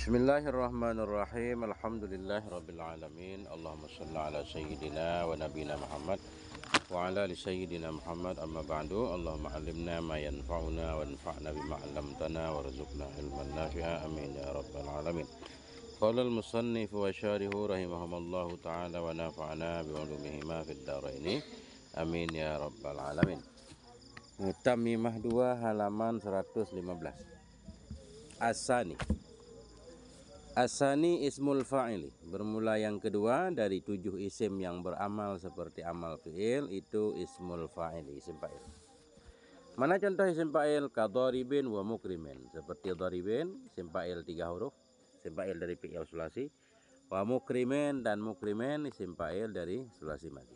Bismillahirrahmanirrahim. Alhamdulillahirabbil alamin. Allahumma shalli ala sayyidina wa nabiyina Muhammad wa ala ali sayyidina Muhammad, amma ba'du. Allahumma 'allimna ma yanfa'una wanfa'na bima 'allamtana warzuqna ilman nafi'a, amin ya rabbal alamin. Qala al-musannif wa syarihu rahimahumallahu ta'ala wa nafa'ana bi 'ulumihima fid dharaini, amin ya rabbal alamin. Tamimah 2 halaman 115. As-sani. As-sani ismul fa'ili, bermula yang kedua dari 7 isim yang beramal seperti amal fi'il, itu ismul fa'ili, isim fa'il. Mana contoh isim fa'il? Kadharibin wa mukrimin, seperti dharibin, isim fa'il 3 huruf, isim fa'il dari fi'il sulasi. Wa mukrimin, dan mukrimin isim fa'il dari sulasi madhi.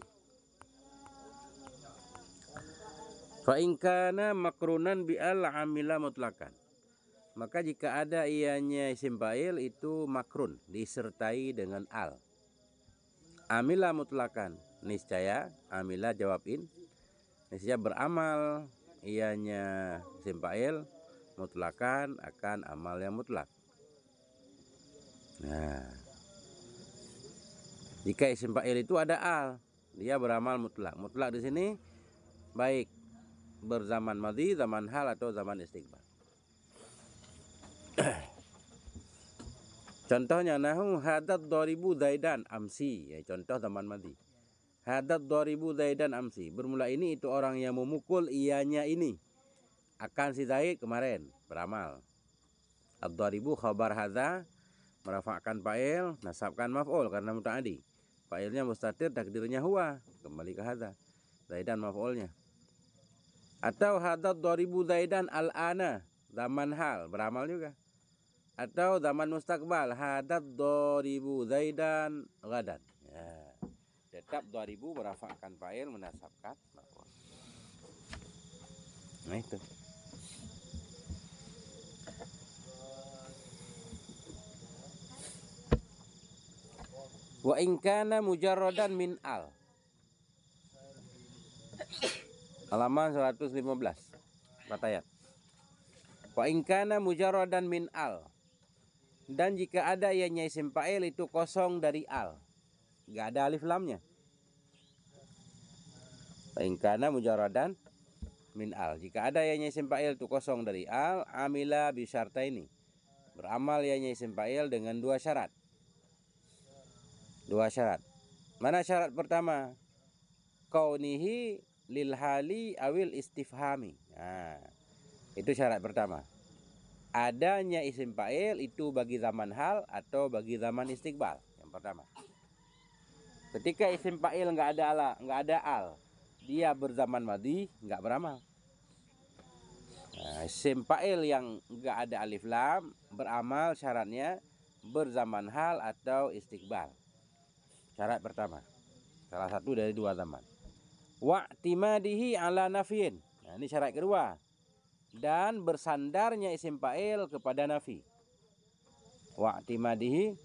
Fa in kana makrunan bi al-amila mutlakan, maka jika ada ianya isim fa'il itu makrun, disertai dengan al. Amila mutlakan, niscaya, amila jawab in, niscaya beramal ianya isim fa'il mutlakan akan amal yang mutlak. Nah, jika isim fa'il itu ada al, dia beramal mutlak. Mutlak di sini baik berzaman madhi, zaman hal, atau zaman istiqbal. Contohnya nahu hadat dharibu zaidan amsi, ya, contoh zaman madhi. Hadat dharibu zaidan amsi, bermula ini itu orang yang memukul ianya ini akan si Zaid kemarin, beramal. Ad-dharibu khabar hadza, merafa'kan fa'il, nasabkan maf'ul karena muta'addi. Fa'ilnya mustatir, takdirnya huwa, kembali ke hadza. Zaidan maf'ulnya. Atau hadat dharibu zaidan al-ana, zaman hal, beramal juga. Atau zaman mustakbal, hadat dharibu zaidan gadan. Ya. Tetap dharibu merafa'kan fa'il, menasabkan maf'ul. Nah itu. Wa in kana mujarradan min al. Halaman 115. Batayat. Wa in kana mujarradan min al. Dan jika ada ianya isim fa'il itu kosong dari al, nggak ada alif lamnya. Fa in kana mujarradan min al, jika ada ianya isim fa'il itu kosong dari al, amila bi syartaini, beramal ianya isim fa'il dengan 2 syarat. 2 syarat. Mana syarat pertama? Kaunihi lil hali awil istifhami. Nah, itu syarat pertama. Adanya isim fa'il itu bagi zaman hal atau bagi zaman istiqbal. Yang pertama. Ketika isim fa'il nggak ada al, dia berzaman madhi, nggak beramal. Nah, isim fa'il yang nggak ada alif lam beramal, syaratnya berzaman hal atau istiqbal. Syarat pertama, salah satu dari 2 zaman. Wa'timadihi ala nafiin. Nah, ini syarat kedua. Dan bersandarnya isim fa'il kepada nafi. Wa'timadihi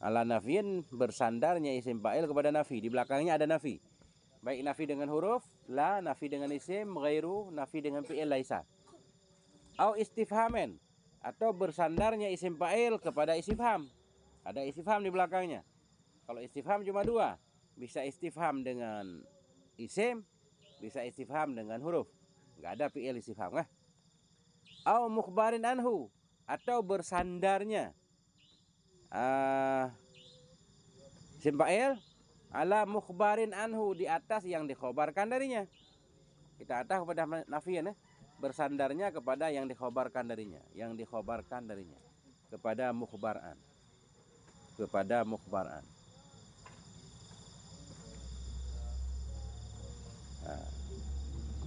ala nafiin, bersandarnya isim fa'il kepada nafi. Di belakangnya ada nafi. Baik nafi dengan huruf la, nafi dengan isim ghairu, nafi dengan fi'il laisa. Au istifhamen, atau bersandarnya isim fa'il kepada istifham. Ada istifham di belakangnya. Kalau istifham cuma 2. Bisa istifham dengan isim, bisa istifham dengan huruf. Enggak ada fi'il istifham, kah? Au mukhbarin anhu, atau bersandarnya isim fa'il ala mukhbarin anhu, di atas yang dikhabarkan darinya. Kita atas kepada nafian, bersandarnya kepada yang dikhabarkan darinya, yang dikhabarkan darinya, kepada mukhbaran, kepada mukhbaran. Nah,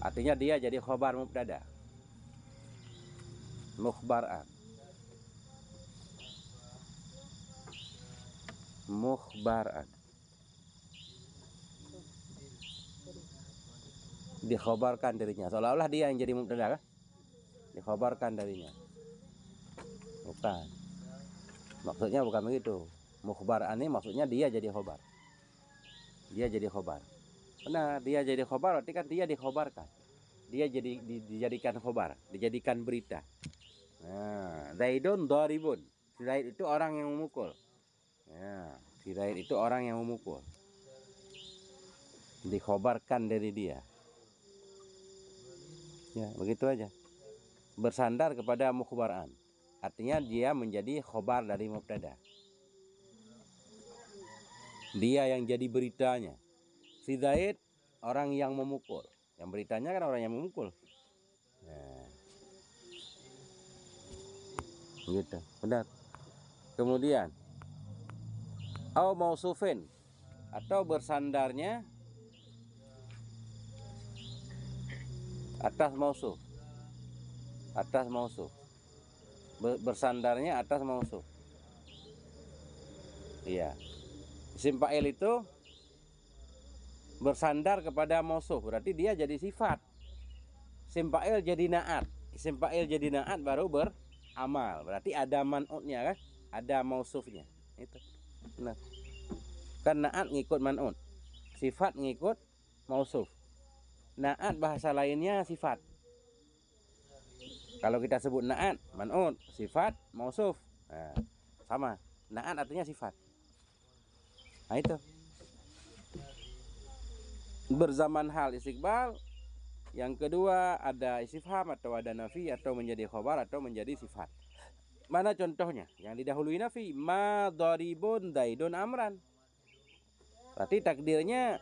artinya dia jadi khabar mubtada, mukhbaran, mukhbaran, dikhabarkan darinya, seolah-olah dia yang jadi mubtada, kan? Dikhabarkan darinya. Bukan, maksudnya bukan begitu. Mukhbaran ini maksudnya dia jadi khabar, dia jadi khabar. Benar, dia jadi khabar berarti kan dia dikhabarkan, dia dijadikan khabar, dijadikan berita. Nah, zaidun dharibun, Si Zaid itu orang yang memukul. Ya, si Zaid itu orang yang memukul. Dikhobarkan dari dia. Ya, begitu aja. Bersandar kepada mukhbaran. Artinya dia menjadi khobar dari mubtada. Dia yang jadi beritanya. Si Zaid orang yang memukul. Yang beritanya kan orang yang memukul. Nah, gitu, benar. Kemudian au mausufin atau bersandarnya atas mausuf. Atas mausuf. Bersandarnya atas mausuf. Iya. Isim fa'il itu bersandar kepada mausuf, berarti dia jadi sifat. Isim fa'il jadi naat. Isim fa'il jadi naat baru beramal. Berarti ada man'utnya kan? Ada mausufnya. Itu. Benar. Kan naat ngikut man'ut. Sifat ngikut mausuf. Naat bahasa lainnya sifat. Kalau kita sebut naat, man'ut, sifat, mausuf. Nah, sama. Naat artinya sifat. Nah itu. Berzaman hal istiqbal. Yang kedua ada istifham atau ada nafi atau menjadi khobar atau menjadi sifat. Mana contohnya? Yang didahului nafi, ma daribun daidun amran. Berarti takdirnya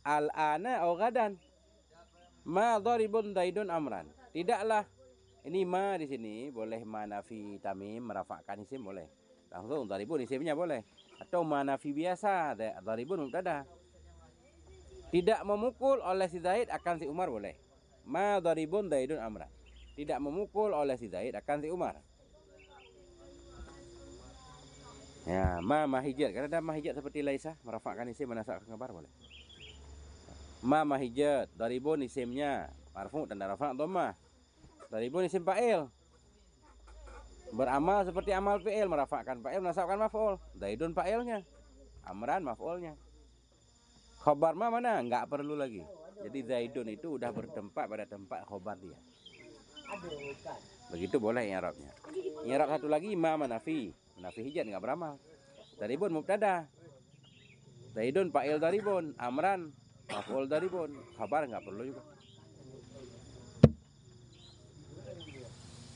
al-ana au gadan. Ma daribun daidun amran. Tidaklah ini ma di sini boleh ma nafi tamim merafakkan isim boleh. Langsung daribun isimnya boleh. Atau ma nafi biasa, daribun mubtada. Tidak memukul oleh si Zaid akan si Umar boleh. Ma daribun daidun amran. Tidak memukul oleh si Zaid akan si Umar. Ya, ma mahijat. Karena ada mahijat seperti laisa merafakkan isim menasabkan khabar boleh. Ma mahijat, daribun isimnya marfu tanda rafa' dhammah. Daribun isim fa'il. Beramal seperti amal fi'il merafakkan fa'il menasabkan maf'ul. Daidun fa'ilnya. Amran maf'ulnya. Khobar mana? Nggak perlu lagi. Jadi Zaidun itu udah bertempat pada tempat khobar dia. Begitu boleh i'rabnya. I'rab satu lagi ma manafi. Manafi hijat nggak beramal. Daribun mubtada. Zaidun fa'il daribun. Amran maf'ul daribun. Khabar nggak perlu juga.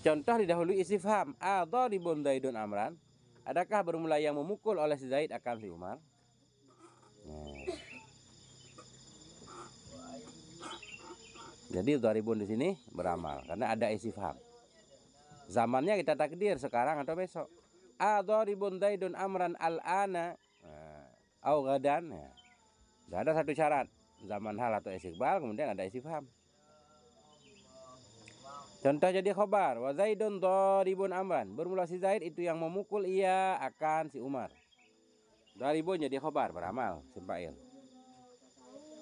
Contoh didahului istifham. Daribun Zaidun amran. Adakah bermula yang memukul oleh si Zaid akan si Umar? Nah. Jadi daribun di sini beramal karena ada istifham. Zamannya kita takdir sekarang atau besok. Daribun Zaidun amran al-ana au gadan. Nah, ada satu syarat. Zaman hal atau istiqbal kemudian ada istifham. Contoh jadi khobar. Wa Zaidun daribun amran. Bermula si Zaid itu yang memukul ia akan si Umar. Daribun jadi khobar beramal simpail.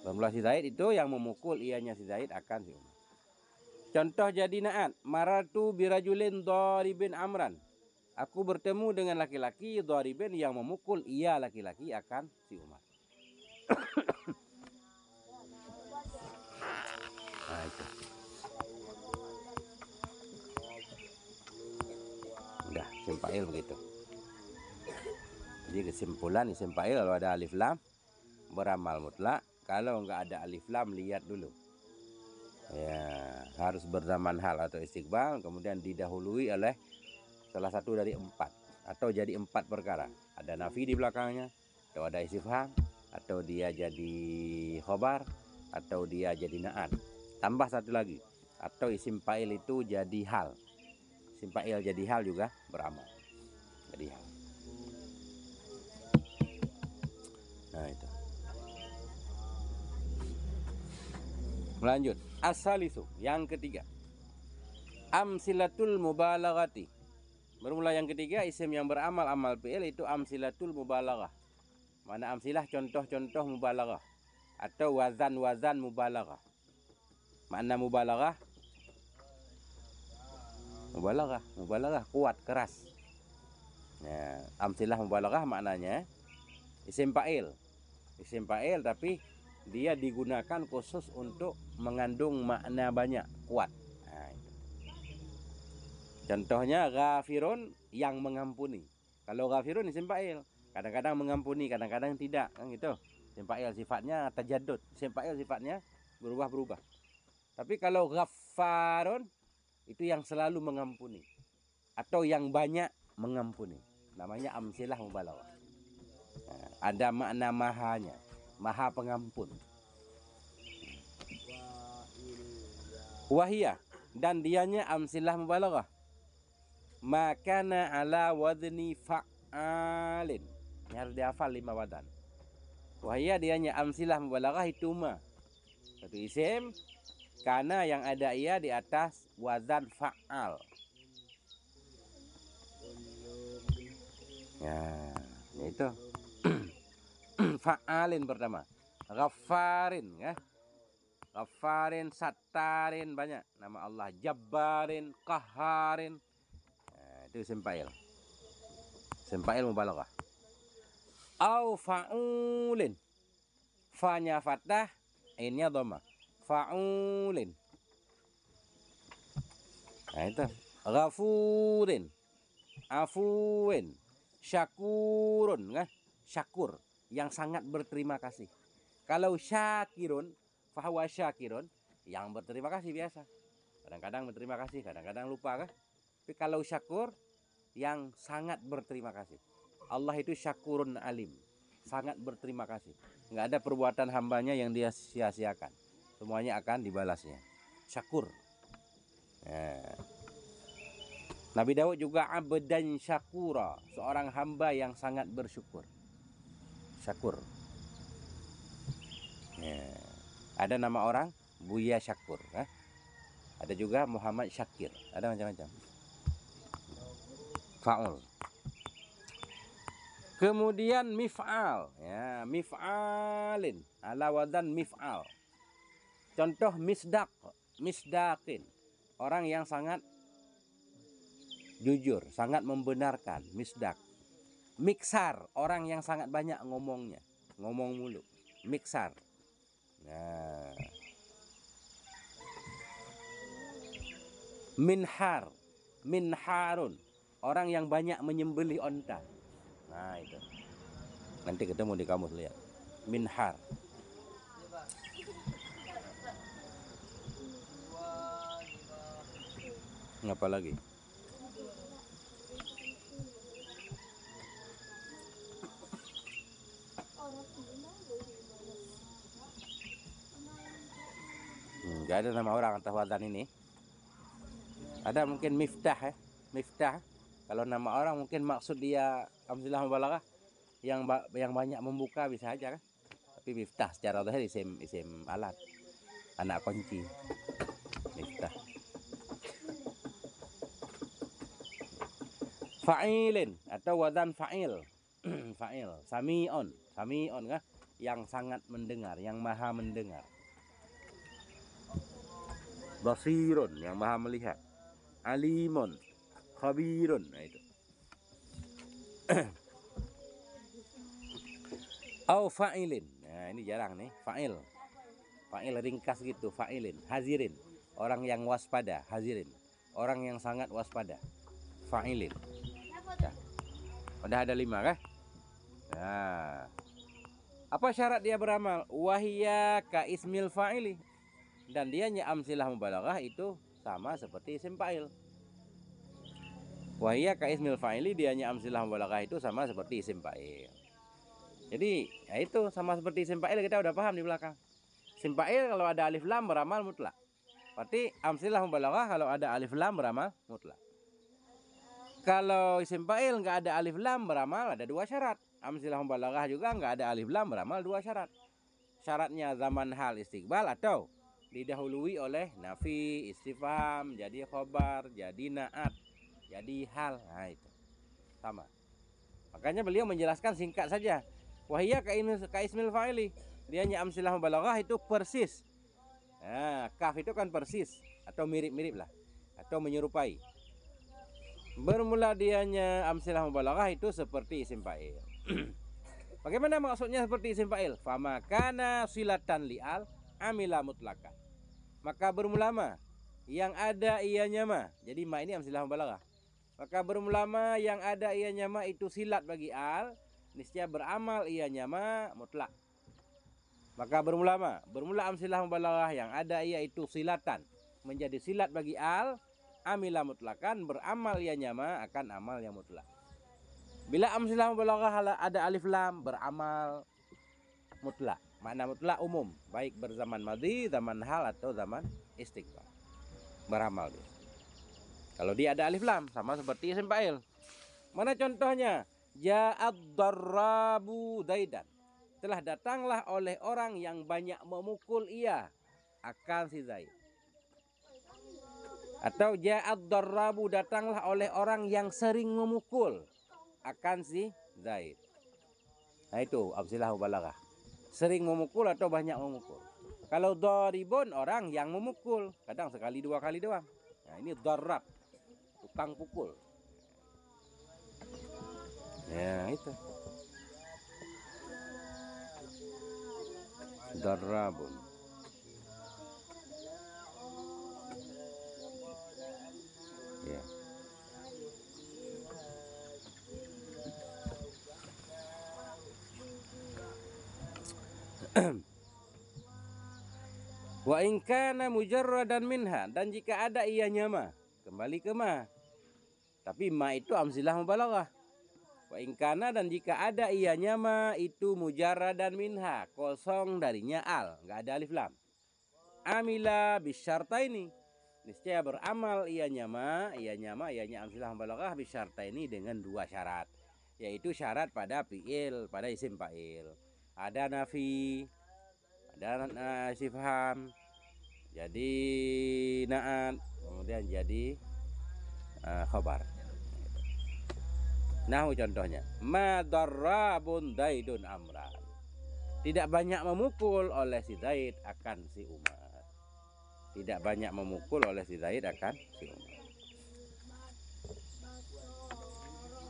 Bermula si Zaid itu yang memukul ianya si Zaid akan si Umar. Contoh jadi naat. Maratu birajulin daribin amran. Aku bertemu dengan laki-laki daribin yang memukul ia laki-laki akan si Umar. Nah itu. Udah, simpail begitu. Jadi kesimpulan isim fa'il kalau ada alif lam beramal mutlak. Kalau nggak ada alif lam lihat dulu. Ya, harus berzaman hal atau istiqbal kemudian didahului oleh salah satu dari empat atau jadi empat perkara. Ada nafi di belakangnya, atau ada istifham, atau dia jadi khobar, atau dia jadi naat. Tambah satu lagi, atau isim fa'il itu jadi hal. Isim fa'il jadi hal juga beramal. Jadi hal. Nah itu. Melanjut. As-salisu, yang ketiga. Amsilatul mubalaghati. Bermula yang ketiga, isim yang beramal amal fi'il itu amsilatul mubalaghah. Mana amsilah contoh-contoh mubalaghah atau wazan-wazan mubalaghah. Makna mubalaghah? Mubalaghah kuat, keras. Nah, amsilah mubalaghah maknanya isim fa'il. Isim fa'il tapi dia digunakan khusus untuk mengandung makna banyak, kuat. Nah, itu. Contohnya ghafirun, yang mengampuni. Kalau ghafirun isim fa'il, kadang-kadang mengampuni, kadang-kadang tidak, kan gitu. Isim fa'il sifatnya tajaddud, isim fa'il sifatnya berubah-berubah. Tapi kalau ghaffarun itu yang selalu mengampuni atau yang banyak mengampuni. Namanya amsilah mubalaghah. Nah, ada makna mahanya, maha pengampun. Wahiyah, dan dianya amsilah mubalaghah. Makana ala wadni fa'alin. Ini harus dihafal 5 wadan. Wahiyah dianya amsilah mubalaghah itu ma. Satu isim karena yang ada ia di atas wazan fa'al. Ya, itu. Fa'alin pertama. Ghaffarin, ya. Ghaffarin, Sattarin, banyak nama Allah. Jabbarin, Qahharin. Nah, itu isim fa'il. Isim fa'il mubalaghah. Au fa'ulin. Fa-nya fathah, ainnya dhammah. Fa'ulin. Nah, itu. Ghafurin, afuin, syakurun, kan? Syakur, yang sangat berterima kasih. Kalau syakirun, fahuwa syakirun, yang berterima kasih biasa. Kadang-kadang berterima kasih, kadang-kadang lupa, kan? Tapi kalau syakur, yang sangat berterima kasih. Allah itu syakurun alim, sangat berterima kasih. Nggak ada perbuatan hambanya yang dia sia-siakan. Semuanya akan dibalasnya. Syakur. Nah. Nabi Daud juga abdan syakura, seorang hamba yang sangat bersyukur. Syakur. Ya. Ada nama orang Buya Syakur, ada juga Muhammad Syakir, ada macam-macam. Fa'ul. Kemudian mif'al, ya, mif'alin ala wadan mif'al. Contoh misdaq, misdaqin, orang yang sangat jujur, sangat membenarkan, misdaq. Miksar, orang yang sangat banyak ngomongnya, ngomong mulu, miksar. Nah. Minhar, minharun, orang yang banyak menyembelih onta. Nah, itu. Nanti ketemu di kamus, lihat. Minhar. Ngapa lagi? Nggak ada nama orang atas wazan ini. Ada mungkin miftah, ya. Miftah. Kalau nama orang mungkin maksud dia amsilah mubalaghah yang banyak membuka, bisa aja, kan. Tapi miftah secara zahir isim alat, anak kunci. Miftah. Fa'ilin atau wazan fa'il. Fa'il, sami'on, kan, yang sangat mendengar, yang maha mendengar. Basirun, yang maha melihat. Alimun, khabirun. Nah, itu. Au fa'ilin. Nah, ini jarang nih, fa'il. Fa'il ringkas gitu, fa'ilin. Hazirin, orang yang waspada, hazirin, orang yang sangat waspada. Fa'ilin. Nah, udah ada 5, kan? Nah, apa syarat dia beramal? Wahiyya ka ismil fa'ili, dan dianya amsilah mubalaghah itu sama seperti isim fa'il. Wahiyya ka ismil fa'ili, dianya amsilah mubalaghah itu sama seperti isim fa'il. Jadi, ya itu sama seperti isim fa'il, kita udah paham di belakang. Isim fa'il kalau ada alif lam beramal mutlak. Berarti amsilah mubalaghah kalau ada alif lam beramal mutlak. Kalau isim fa'il nggak ada alif lam beramal, ada 2 syarat. Amsilah mubalaghah juga nggak ada alif lam beramal, 2 syarat. Syaratnya zaman hal istiqbal atau didahului oleh nafi, istifham, jadi khobar, jadi naat, jadi hal. Nah, itu sama. Makanya beliau menjelaskan singkat saja. Wahiyya ka ismil fa'ili, dianya amsilah mubalaghah itu persis. Nah, kaf itu kan persis atau mirip-mirip lah, atau menyerupai. Bermula dianya amsilah mubalaghah itu seperti isim fa'il. Bagaimana maksudnya seperti isim fa'il? Famakana silatan li'al amila mutlakan. Maka bermula yang ada ianya ma. Jadi ma ini amsilah mubalaghah. Maka bermula ma yang ada ianya ma itu silat bagi al, niscaya beramal ianya ma mutlak. Maka bermula ma, bermula amsilah mubalaghah yang ada ia itu silatan, menjadi silat bagi al, amila mutlakan, beramal ianya ma akan amal yang mutlak. Bila amsilah mubalaghah ada alif lam, beramal mutlak. Makna mutlak umum, baik berzaman madhi, zaman hal atau zaman istiqbal. Beramal dia. Kalau dia ada alif lam, sama seperti isim fa'il. Mana contohnya? Ja'ad darrabu daidan. Telah datanglah oleh orang yang banyak memukul ia akan si Zaid. Atau ja'ad darrabu, datanglah oleh orang yang sering memukul akan si Zaid. Nah itu amsilah mubalaghah. Sering memukul atau banyak memukul. Kalau daribun, orang yang memukul, kadang sekali dua kali doang. Nah ini darrab, tukang pukul. Ya itu darrabun. Ya. Wa in kana mujarradan minha, dan jika ada ianya ma, kembali ke ma. Tapi ma itu amsilah mubalaghah. Wa in kana, dan jika ada ianya ma itu mujarradan minha, kosong darinya al, enggak ada alif lam. Amila bisyartaini, niscaya beramal ianya ma, ianya amsilah mubalaghah bisyartaini dengan dua syarat, yaitu syarat pada fi'il, pada isim fa'il. Ada nafi, ada istifham, jadi na'at, kemudian jadi khabar. Nahu contohnya, ma darrabun daidun amran. Tidak banyak memukul oleh si Zaid akan si Umar. Tidak banyak memukul oleh si Zaid akan si Umar.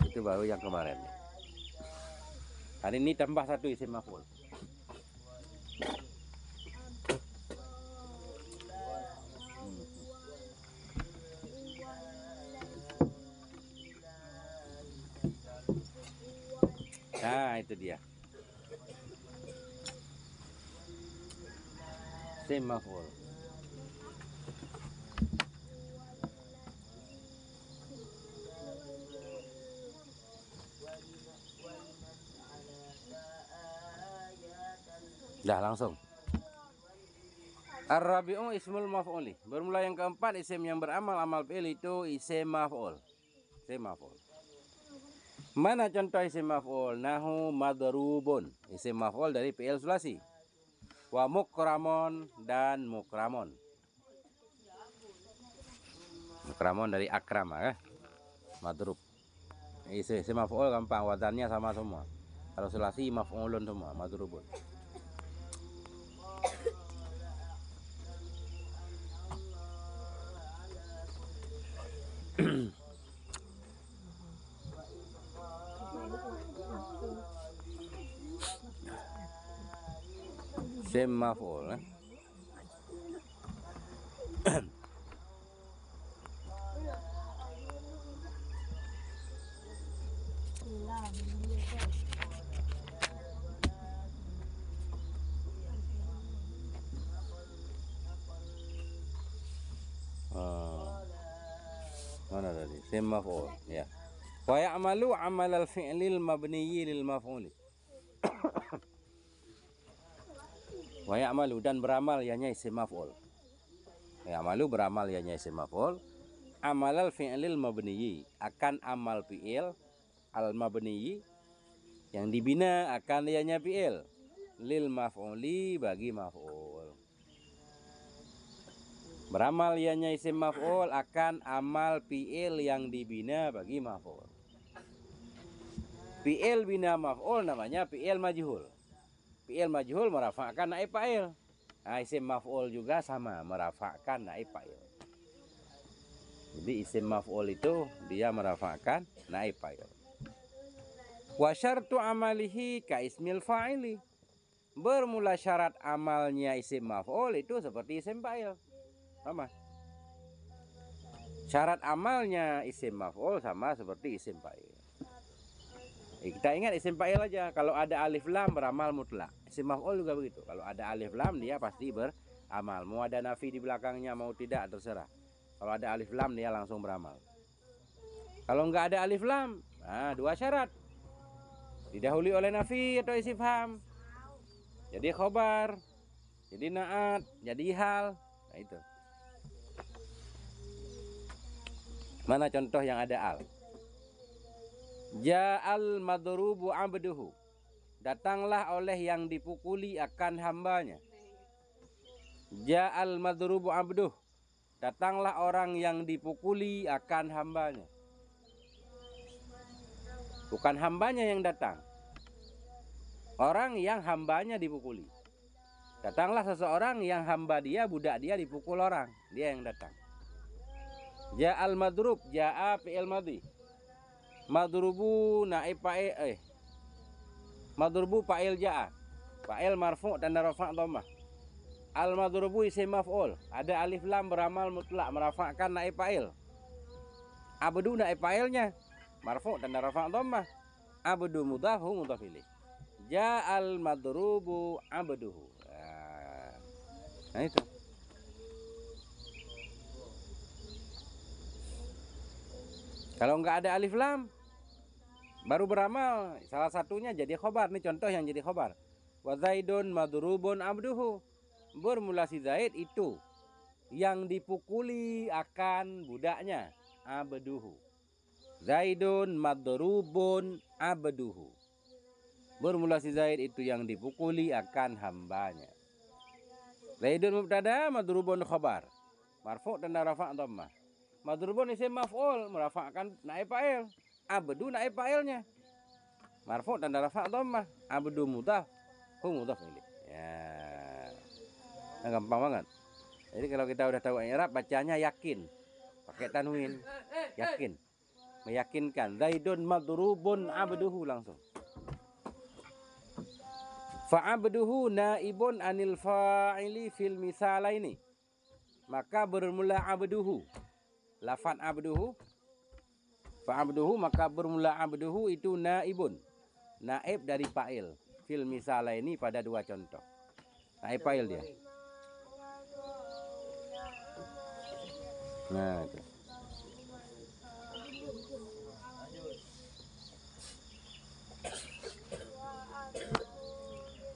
Itu baru yang kemarin. Hari ini tambah satu isim maf'ul. Nah itu dia, isim maf'ul. Dah langsung. Ar-rabi'u ismul maf'uli. Bermula yang keempat, isim yang beramal amal fi'il itu isim maf'ul. Isim maf'ul. Mana contoh isim maf'ul? Nahu madrubun, isim maf'ul dari fi'il sulasi. Wa mukramon, dan mukramon. Mukramon dari akrama, madrub. Isim maf'ul gampang, wazannya sama semua. Kalau sulasi maf'ulun semua, madrubun. Isim maf'ul. Mana tadi? Isim maf'ul, ya. Wa ya'malu 'amal al-fi'lil mabniyyi lil maf'uli. Wa ya'malu, dan beramal ianya isim maf'ul. Ya'malu beramal ianya isim maf'ul. Amal al-fi'lil mabniyyi, akan amal fi'il al-mabniyyi yang dibina akan ianya fi'il, lil maf'uli, bagi maf'ul. Beramal ianya isim maf'ul akan amal fi'il yang dibina bagi maf'ul. Fi'il bina maf'ul namanya fi'il majhul. Fi'il majhul merafa'kan naib fa'il. Nah, isim maf'ul juga sama, merafa'kan naib fa'il. Jadi isim maf'ul itu dia merafa'kan naib fa'il. Wa syartu amalihi ka ismil fa'ili. Bermula syarat amalnya isim maf'ul itu seperti isim fa'il. Sama. Syarat amalnya isim maf'ul sama seperti isim fa'il. Kita ingat isim fa'il aja, kalau ada alif lam beramal mutlak. Isim maf'ul juga begitu. Kalau ada alif lam dia pasti beramal. Mau ada nafi di belakangnya mau tidak terserah. Kalau ada alif lam dia langsung beramal. Kalau nggak ada alif lam, nah dua syarat. Didahului oleh nafi atau istifham. Jadi khobar, jadi naat, jadi hal. Nah itu. Mana contoh yang ada al? Ja'al madrubu abduhu. Datanglah oleh yang dipukuli akan hambanya. Ja'al madrubu abduh. Datanglah orang yang dipukuli akan hambanya. Bukan hambanya yang datang. Orang yang hambanya dipukuli. Datanglah seseorang yang hamba dia, budak dia dipukul orang. Dia yang datang. Ja'al madrub, ja'a fi'il madhi. Madrubu naib fa'il madrubu fa'il ja'a. Fa'il marfu' tanda rafa' dhammah. Al madrubu isim maf'ul. Ada alif lam beramal mutlak merafa'kan naib fa'il. Abdu naib fa'ilnya marfu' tanda rafa' dhammah. Abdu mudhaf hu mudhaf ilaih. Ja'al madrubu abduhu. Nah itu. Kalau nggak ada alif lam baru beramal, salah satunya jadi khobar. Nih contoh yang jadi khobar. Wa zaidun madrubun abduhu. Bermula si Zaid itu yang dipukuli akan budaknya, abduhu. Zaidun madrubun abduhu. Bermula si Zaid itu yang dipukuli akan hambanya. Zaidun mubtada, madrubun khobar. Marfu' tanda rafa' dhammah. Madrubun isim maf'ul merafa'kan naib fa'il. Abdu naib fa'ilnya. Marfu' tanda rafa' dhammah. Abdu mudhaf hu mudhaf ilaih. Ya. Nah, gampang banget. Jadi kalau kita udah tahu i'rab bacanya yakin. Pakai tanwin. Yakin. Meyakinkan. Zaidun madrubun abduhu langsung. Fa'abduhu naibun anil fa'ili fil misalaini. Maka bermula abduhu. Lafad abduhu. Fa'abduhu maka bermula abduhu itu naibun. Naib dari fa'il. Fil misalaini pada dua contoh. Naib fa'il dia. Nah itu.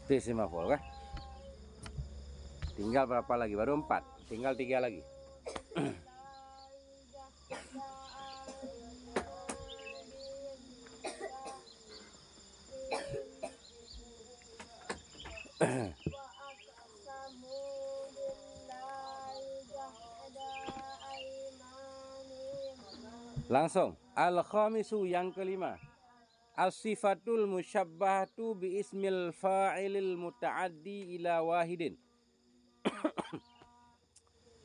Itu isim maf'ul kah? Tinggal berapa lagi? Baru 4. Tinggal 3 lagi. Langsung. Al-khamisu yang kelima. As-sifatul musyabbahatu bi ismil fa'ilil muta'addi ila wahidin.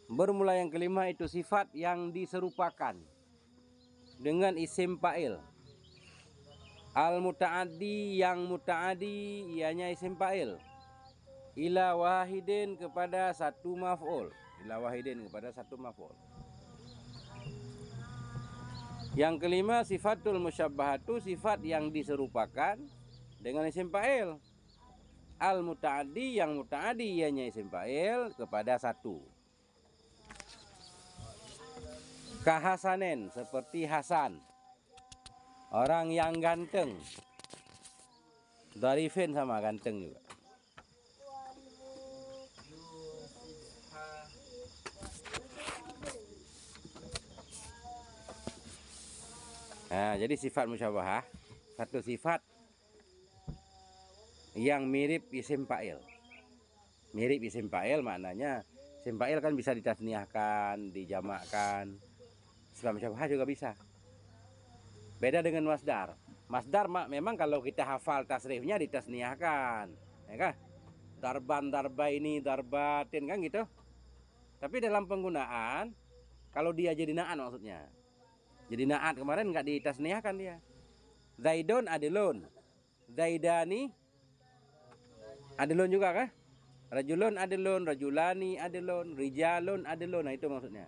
Bermula yang kelima itu sifat yang diserupakan dengan isim fa'il. Al-muta'addi yang muta'addi ianya isim fa'il. Ila wahidin kepada satu maf'ul. Ila wahidin kepada satu maf'ul. Yang kelima sifatul musyabbahatu sifat yang diserupakan dengan isim fa'il. Al-muta'addi yang muta'addi ianya isim fa'il kepada satu. Kahasanen seperti Hasan. Orang yang ganteng. Darifin sama ganteng juga. Nah, jadi sifat musyabahah satu sifat yang mirip isim fa'il. Mirip isim fa'il maknanya isim fa'il kan bisa ditasniahkan, dijamakkan. Sifat musyabahah juga bisa. Beda dengan masdar. Masdar memang kalau kita hafal tasrifnya ditasniahkan, ya kan? Darban, darbaini, darbatin kan gitu. Tapi dalam penggunaan kalau dia jadi na'at maksudnya. Jadi na'at kemarin nggak ditasniahkan dia. Zaidun adilun. Zaidani adilun juga kah? Rajulun adilun, rajulani adilun, rijalun adilun. Nah itu maksudnya.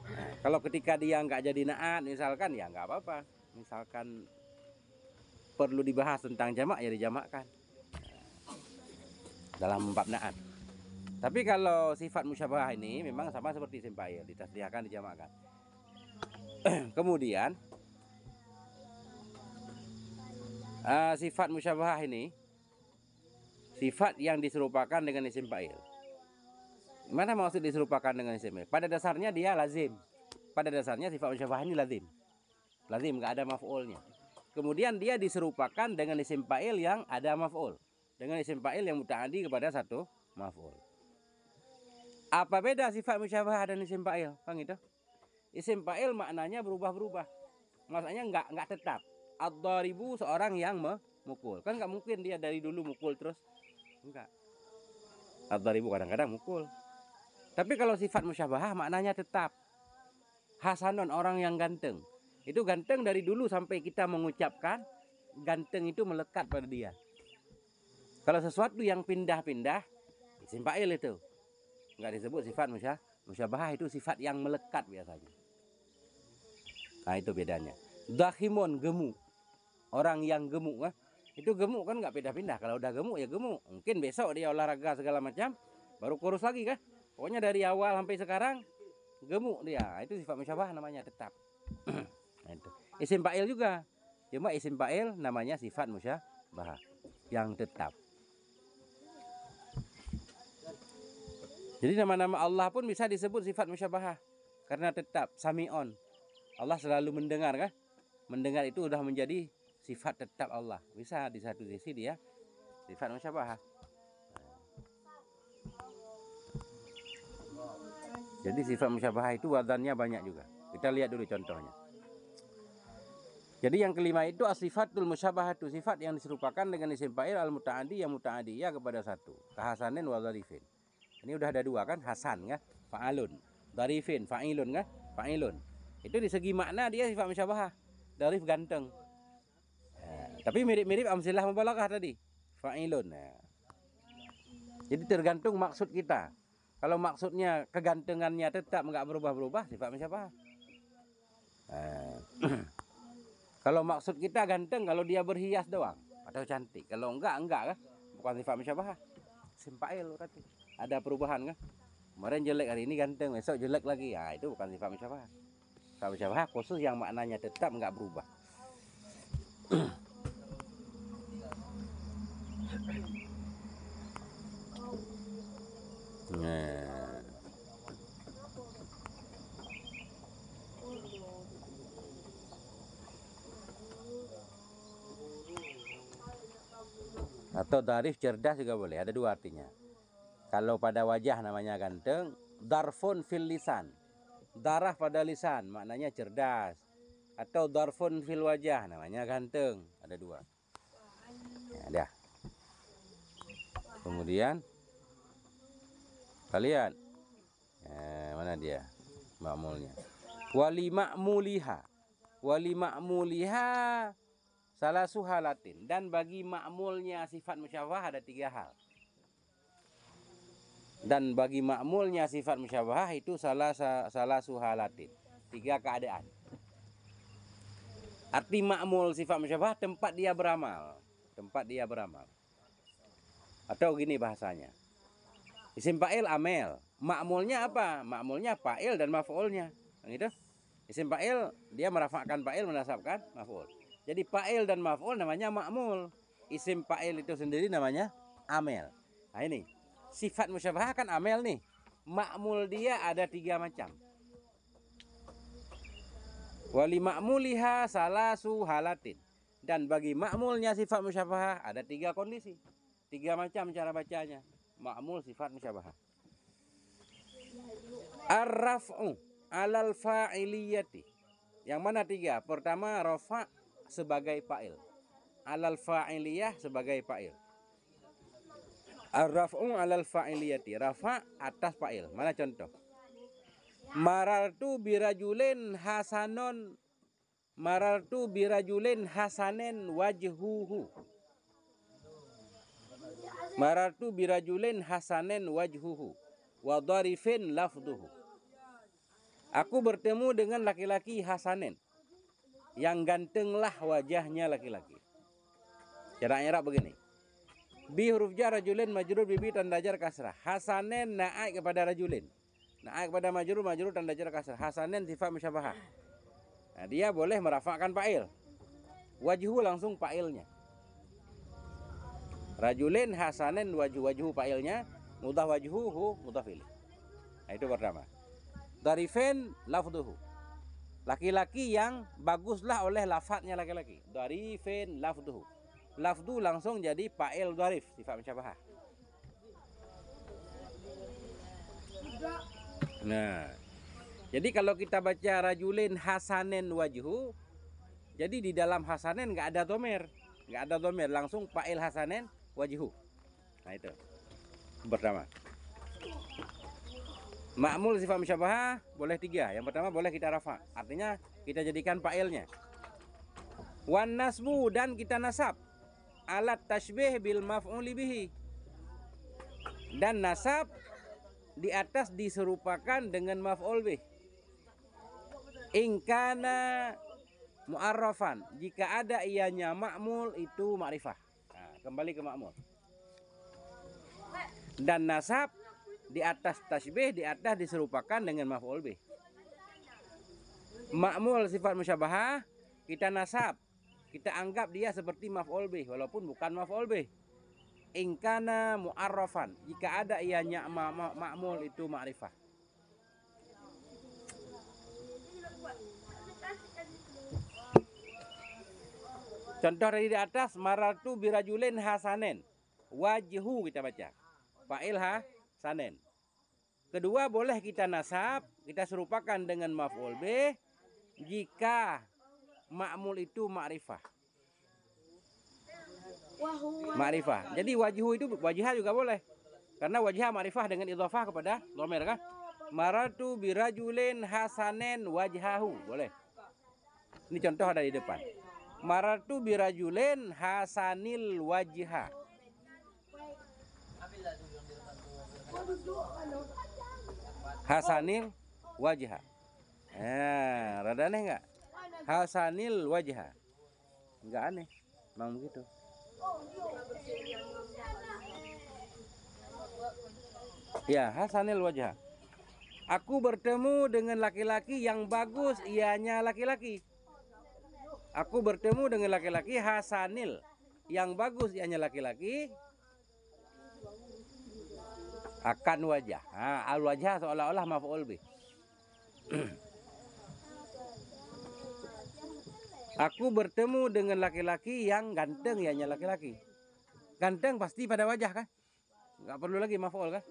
Nah, kalau ketika dia nggak jadi naat misalkan, ya nggak apa-apa. Misalkan perlu dibahas tentang jamak, ya dijamakkan dalam bab naat. Tapi kalau sifat musyabahah ini memang sama seperti isim fa'il, ditasniahkan, dijamakkan. Kemudian sifat musyabahah ini sifat yang diserupakan dengan isim fa'il. Mana maksud diserupakan dengan isim fa'il? Pada dasarnya dia lazim. Pada dasarnya sifat musyabahah ini lazim. Lazim, nggak ada maf'ulnya. Kemudian dia diserupakan dengan isim fa'il yang ada maf'ul. Dengan isim fa'il yang muta'addi kepada satu maf'ul. Apa beda sifat musyabahah dan isim fa'il? Bang itu. Isim fa'il maknanya berubah-berubah. Maksudnya nggak tetap. Ad-dharibu seorang yang memukul. Kan nggak mungkin dia dari dulu mukul terus. Enggak. Ad-dharibu kadang-kadang mukul. Tapi kalau sifat musyabahah maknanya tetap. Hasanun, orang yang ganteng. Itu ganteng dari dulu sampai kita mengucapkan, ganteng itu melekat pada dia. Kalau sesuatu yang pindah-pindah, isim fa'il itu. Enggak disebut sifat musyabahah, itu sifat yang melekat biasanya. Nah itu bedanya. Dakhimun, gemuk. Orang yang gemuk, itu gemuk kan nggak pindah-pindah. Kalau udah gemuk ya gemuk. Mungkin besok dia olahraga segala macam, baru kurus lagi kan. Pokoknya dari awal sampai sekarang gemuk dia. Itu sifat musyabahah namanya, tetap. Nah, itu. Isim fa'il juga. Cuma isim fa'il namanya sifat musyabahah yang tetap. Jadi nama-nama Allah pun bisa disebut sifat musyabahah karena tetap. Sami'on, Allah selalu mendengar kan? Mendengar itu sudah menjadi sifat tetap Allah. Bisa di satu sisi dia sifat musyabahah. Jadi sifat musyabahah itu wadannya banyak juga. Kita lihat dulu contohnya. Jadi yang kelima itu as-sifatul musyabahah, itu sifat yang diserupakan dengan isim fa'il al-muta'addi yang muta'addiyah kepada satu. Kahasanin wa dzarifin. Ini udah ada dua kan? Hasan kan? Fa'alun. Dzarifin, fa'ilun kan? Fa'ilun. Itu di segi makna dia sifat musyabahah. Dzarif ganteng. Tapi mirip-mirip amsilah mubalaghah tadi. Fa'ilun. Jadi tergantung maksud kita. Kalau maksudnya kegantengannya tetap nggak berubah-berubah, sifat musyabahah. Kalau maksud kita ganteng kalau dia berhias doang atau cantik. Kalau enggak kan? Bukan sifat musyabahah. Isim fa'il berarti. Ada perubahan kan? Kemarin jelek, hari ini ganteng, besok jelek lagi. Ya, itu bukan sifat musyabahah. Sifat musyabahah khusus yang maknanya tetap nggak berubah. Nah. Atau darif cerdas juga boleh, ada dua artinya. Kalau pada wajah namanya ganteng, darfun fil lisan. Darah pada lisan maknanya cerdas. Atau darfun fil wajah namanya ganteng, ada dua. Ya, dah. Kemudian kalian mana dia ma'mulnya? Wali ma'muliha salah suhalatin, dan bagi ma'mulnya sifat musyabahah ada tiga hal. Dan bagi ma'mulnya sifat musyabahah itu salah suhalatin, tiga keadaan. Arti ma'mul sifat musyabahah tempat dia beramal. Atau gini bahasanya. Isim fa'il amel, ma'mulnya apa? Ma'mulnya fa'il dan maf'ulnya. Gitu. Isim fa'il dia merafa'kan fa'il, menasabkan maf'ul. Jadi fa'il dan maf'ul namanya ma'mul. Isim fa'il itu sendiri namanya amel. Nah ini, sifat musyabahah kan amel nih. Ma'mul dia ada tiga macam. Wali ma'muliha salasu halatin. Dan bagi ma'mulnya sifat musyabahah ada tiga kondisi. Tiga macam cara bacanya. Ma'mul sifat musyabahah. Ar-raf'u alal fa'iliyati. Yang mana tiga? Pertama, rafa' sebagai fa'il. Alal fa'iliyah sebagai fa'il. Ar-raf'u alal fa'iliyati. Rafa' atas fa'il. Mana contoh? Marartu birajulin hasanon. Marartu birajulin hasanen wajhuhu. Marartu birajulin hasanen wajhuhu. Wa dharifin lafduhu. Aku bertemu dengan laki-laki hasanen, yang gantenglah wajahnya laki-laki. Cara i'rab begini. Bi huruf jar rajulin majrur bibi tanda jar kasrah. Hasanen naik kepada rajulin. Naik kepada majrur tanda jar kasrah. Hasanen sifat musyabahah. Nah, dia boleh merafakkan fa'il. Wajhu langsung fa'ilnya. Rajulin hasanen wajhu fa'ilnya, mudhaf wajhuhu mudhaf ilaih. Nah, itu pertama. Dharifin lafdhuhu. Laki-laki yang baguslah oleh lafadznya laki-laki. Dharifin lafdhuhu. Lafdu langsung jadi fa'il dharif, sifat musyabahah. Nah, jadi kalau kita baca rajulin hasanen wajhu, jadi di dalam hasanen nggak ada domer, langsung fa'il hasanen wajhu. Nah, itu pertama. Ma'mul sifat musyabahah boleh 3. Yang pertama boleh kita rafa, artinya kita jadikan fa'ilnya. Wan nasbu, dan kita nasab. Alat tashbih bil maf'uli bihi, dan nasab di atas diserupakan dengan maf'ul bih. In kana mu'arrafan, jika ada ianya ma'mul itu ma'rifah. Nah, kembali ke ma'mul. Dan nasab di atas tashbih, di atas diserupakan dengan maf'ul bih. Ma'mul sifat musyabahah kita nasab, kita anggap dia seperti maf'ul bih walaupun bukan maf'ul bih. In kana mu'arrafan, jika ada ianya ma'mul itu ma'rifah. Contoh dari di atas, marartu birajulin hasanen. Wajhu kita baca. Fa'il hasanen. Kedua boleh kita nasab, kita serupakan dengan maf'ul bih jika ma'mul itu ma'rifah. Ma'rifah. Jadi wajhu itu wajhah juga boleh. Karena wajhah ma'rifah dengan idhofah kepada dhamir kan? Marartu birajulin hasanen wajhahu, boleh. Ini contoh dari depan. Marartu birajulin hasanil wajha. Hasanil wajha. Rada aneh enggak? Hasanil wajha. Enggak aneh, memang begitu. Ya, hasanil wajha. Aku bertemu dengan laki-laki yang bagus ianya laki-laki. Aku bertemu dengan laki-laki hasanil, yang bagus ianya laki-laki, akan wajah. Al wajah seolah-olah maf'ul bih. Aku bertemu dengan laki-laki yang ganteng ianya laki-laki. Ganteng pasti pada wajah kan? Nggak perlu lagi maf'ul kan?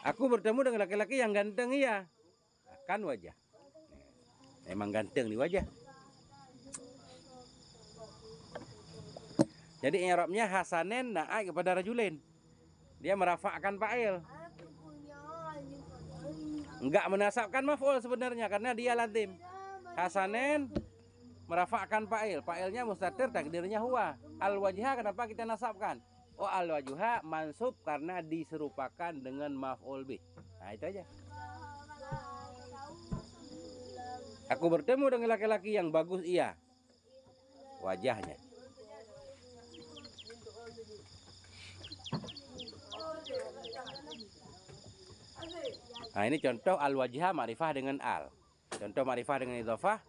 Aku bertemu dengan laki-laki yang ganteng iya, akan wajah. Emang ganteng di wajah. Jadi i'rabnya hasanen naik kepada rajulin. Dia merafa'kan fa'il. Enggak menasabkan maf'ul sebenarnya karena dia lazim. Hasanen merafa'kan fa'il. Fa'ilnya mustatir, takdirnya huwa. Al wajha kenapa kita nasabkan? Oh, al wajha mansub karena diserupakan dengan maf'ul bih. Nah, itu aja. Aku bertemu dengan laki-laki yang bagus iya, wajahnya. Nah, ini contoh al wajha ma'rifah dengan al. Contoh ma'rifah dengan idhofah,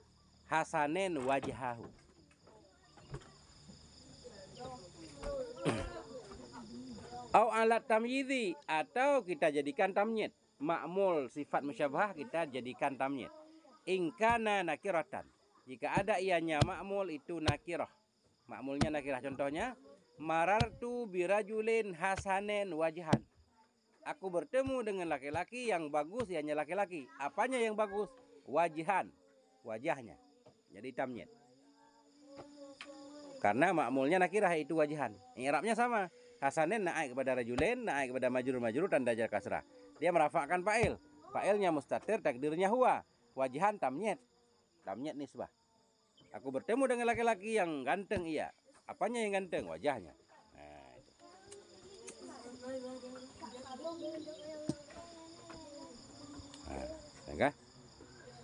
hasanen wajhahu. Au alat tamyizi, atau kita jadikan tamyiz. Ma'mul sifat musyabahah kita jadikan tamyiz. In kana nakiratan, jika ada ianya ma'mul itu nakirah. Ma'mulnya nakirah, contohnya marartu birajulin hasanen wajhan. Aku bertemu dengan laki-laki yang bagus ianya laki-laki. Apanya yang bagus? Wajhan, wajahnya. Jadi tamyiz. Karena ma'mulnya nakirah itu wajhan. I'rabnya sama. Hasanen naik kepada rajulin, naik kepada majrur tanda jar kasrah. Dia merafa'kan fa'il. Fa'ilnya mustatir, takdirnya huwa. Wajhan tamyiz. Tamyiz nisbah. Aku bertemu dengan laki-laki yang ganteng iya. Apanya yang ganteng? Wajahnya. Nah, itu. Nah, Enggak?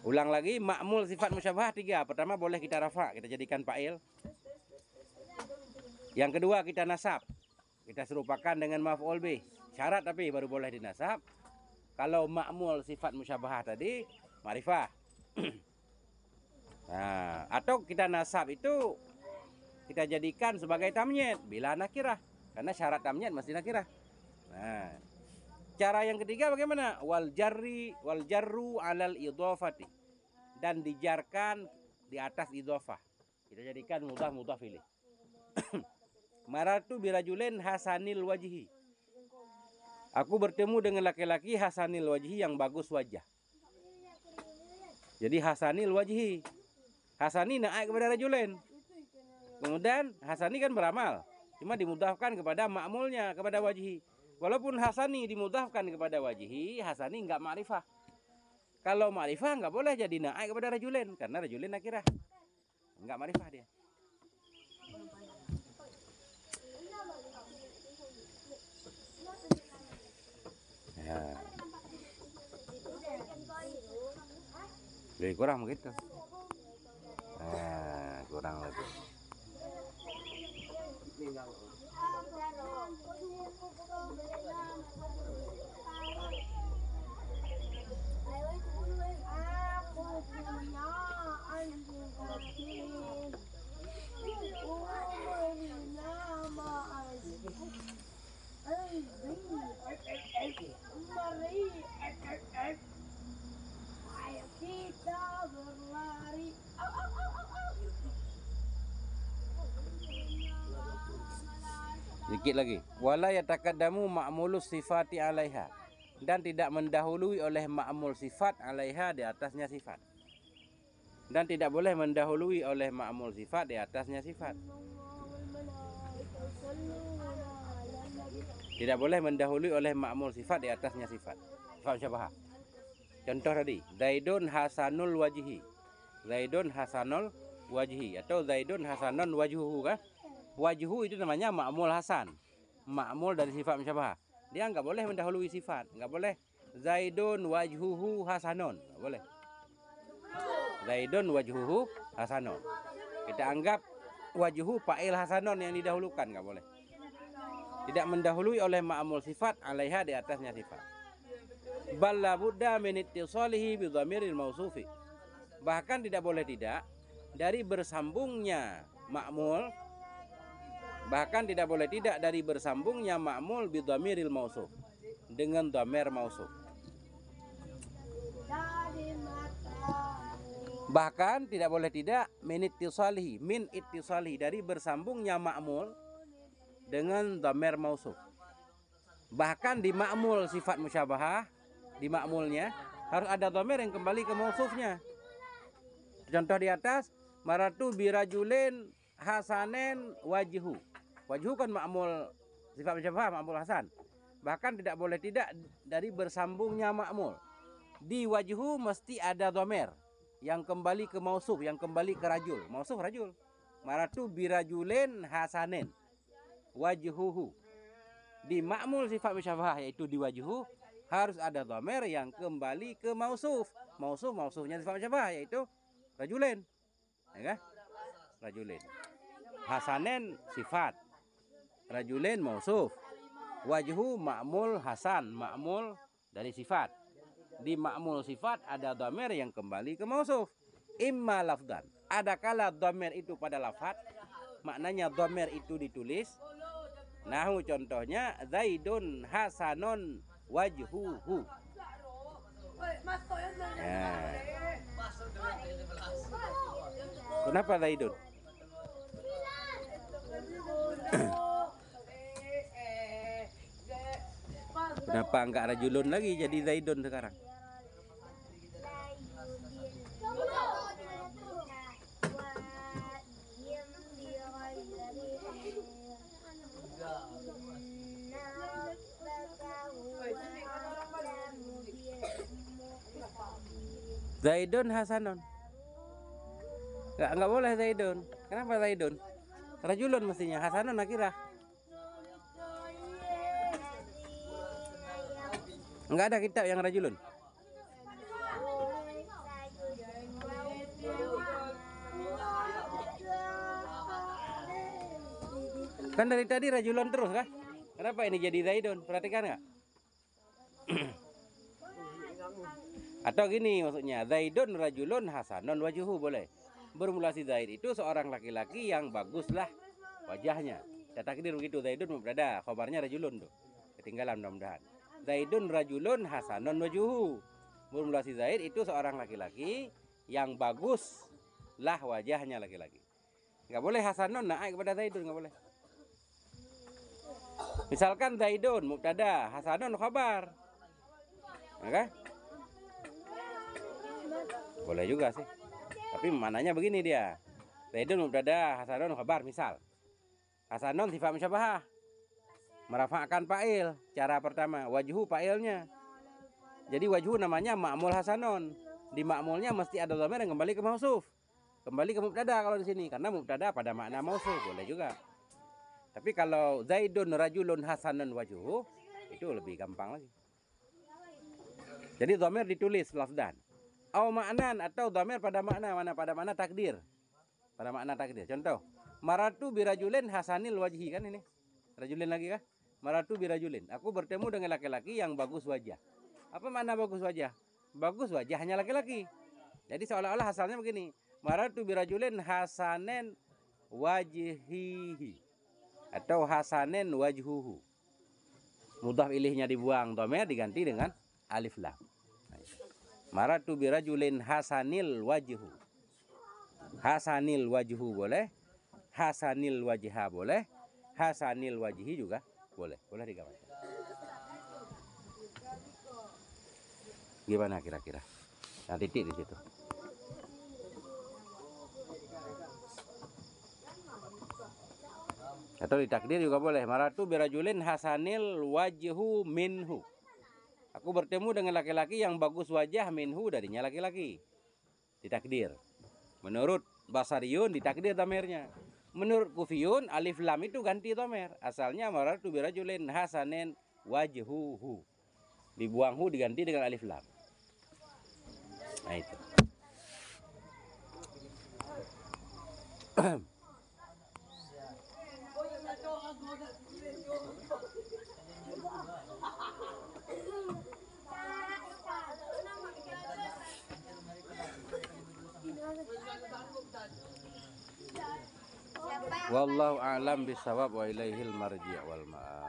Ulang lagi, ma'mul sifat musyabahah 3. Pertama boleh kita rafa, kita jadikan fa'il. Yang kedua kita nasab, kita serupakan dengan maf'ul bih. Syarat tapi baru boleh dinasab. Kalau ma'mul sifat musyabahah tadi ma'rifah. Nah, atau kita nasab itu kita jadikan sebagai tamyiz bila nakirah, karena syarat tamyiz mesti nakirah. Nah, cara yang ketiga bagaimana? Wal jarru alal idhofati, dan dijarkan di atas idhofah. Kita jadikan mudhaf ilaih. Maratu birajulin hasanil wajhi. Aku bertemu dengan laki-laki hasanil wajhi, yang bagus wajah. Jadi hasanil wajhi. Hasani naik kepada rajulin. Kemudian hasani kan beramal, cuma dimudahkan kepada ma'mulnya, kepada wajhi. Walaupun hasani dimudahkan kepada wajhi, hasani enggak ma'rifah. Kalau ma'rifah enggak boleh jadi naik kepada rajulin, karena rajulin nakirah. Enggak ma'rifah dia. Ya. Lebih kurang begitu. Nah, kurang lebih. Kita berlari. Sedikit lagi. Wala yatakaddamu ma'mulus sifati 'alaiha, dan tidak mendahului oleh ma'mul sifat 'alaiha, di atasnya sifat. Dan tidak boleh mendahului oleh ma'mul sifat di atasnya sifat. Tidak boleh mendahului oleh ma'mul sifat di atasnya sifat. Sifat musyabahah. Contoh tadi, Zaidun hasanul wajhi. Zaidun hasanul wajhi, atau Zaidun hasanun wajhuhu kan? Wajhu itu namanya ma'mul hasan, ma'mul dari sifat musyabahah. Dia nggak boleh mendahului sifat, nggak boleh. Zaidun wajhuhu hasanun, nggak boleh. Zaidun wajhuhu hasanun. Kita anggap wajhu fa'il hasanun yang didahulukan, nggak boleh. Tidak mendahului oleh ma'mul sifat 'alaiha, di atasnya sifat. Bal la budda min ittisalihi bi dhamiril mausufi. Bahkan tidak boleh tidak dari bersambungnya ma'mul, bahkan tidak boleh tidak dari bersambungnya ma'mul bi dhamiril mausuf, dengan dhamir mausuf. Bahkan tidak boleh tidak min ittisalihi, dari bersambungnya ma'mul dengan dhamir mausuf. Bahkan di ma'mul sifat musyabahah, di ma'mulnya harus ada dhamir yang kembali ke mausufnya. Contoh di atas, maratu birajulin hasanen wajhu. Wajhu kan ma'mul sifat musyabahah, ma'mul hasan. Bahkan tidak boleh tidak dari bersambungnya ma'mul. Di wajhu mesti ada dhamir yang kembali ke mausuf, yang kembali ke rajul. Mausuf rajul. Maratu birajulin hasanen wajhuhu. Di ma'mul sifat musyabahah, yaitu di wajhu, harus ada dhamir yang kembali ke mausuf. Mausufnya sifat musyabahah, yaitu rajulin. Ya kan? Rajulin. Hasanen sifat, rajulin mausuf. Wajhu ma'mul hasan, ma'mul dari sifat. Di ma'mul sifat ada dhamir yang kembali ke mausuf. Imma lafdan, ada kala dhamir itu pada lafad, maknanya dhamir itu ditulis. Nahu contohnya Zaidun hasanun wajhuhu. Ya. Kenapa Zaidun? Kenapa enggak rajulun lagi jadi Zaidun sekarang? Zaidun hasanun. Enggak boleh Zaidun. Kenapa Zaidun? Rajulun mestinya, hasanun nakirah. Enggak ada kitab yang rajulun. Kan dari tadi rajulun terus kan? Kenapa ini jadi zaidun? Perhatikan nggak? Atau gini maksudnya, zaidun rajulun hasanun wajuhu, boleh. Bermula si zaid itu seorang laki-laki yang baguslah wajahnya. Saya takdir begitu, zaidun mubtada, khabarnya rajulun tuh. Ketinggalan mudah-mudahan. Zaidun rajulun hasanun wajuhu. Bermula si zaid itu seorang laki-laki yang baguslah wajahnya laki-laki. Nggak boleh hasanun naik kepada zaidun, nggak boleh. Misalkan zaidun mubtada, hasanun khabar. Oke? Boleh juga sih. Tapi mananya begini dia. Zaidun mubtada, hasanun khabar misal. Hasanun sifat musyabahah. Merafa'kan fa'il. Cara pertama, wajhu fa'ilnya. Jadi wajhu namanya ma'mul hasanun. Di ma'mulnya mesti ada dhamir yang kembali ke mausuf. Kembali ke mubtada kalau di sini karena mubtada pada makna mausuf, boleh juga. Tapi kalau zaidun rajulun hasanun wajhu itu lebih gampang lagi. Jadi dhamir ditulis lafdan. Au ma'nan atau dhamir pada makna, mana pada makna takdir. Pada makna takdir. Contoh, maratu birajulin hasanil wajhi, kan ini. Rajulin lagi kah? Maratu birajulin. Aku bertemu dengan laki-laki yang bagus wajah. Apa makna bagus wajah? Bagus wajahnya laki-laki. Jadi seolah-olah asalnya begini. Maratu birajulin hasanen wajhihi. Atau hasanen wajhuhu. Mudhaf ilihnya dibuang, dhamir diganti dengan alif lam. Maratu birajulin hasanil wajhu. Hasanil wajhu boleh. Hasanil wajha boleh. Hasanil wajhi juga boleh. Boleh digambarkan. Gimana kira-kira? Nah, titik di situ. Atau ditakdir juga boleh. Maratu birajulin hasanil wajhu minhu. Aku bertemu dengan laki-laki yang bagus wajah minhu, darinya laki-laki. Ditakdir. Menurut Basariyun ditakdir dhamirnya. Menurut Kufiyun alif lam itu ganti dhamir. Asalnya maratu birajulin hasanin wajhuhu. Dibuang hu diganti dengan alif lam. Nah itu. Wallahu a'lam bisawab wa ilaihil marji' wal ma'ab.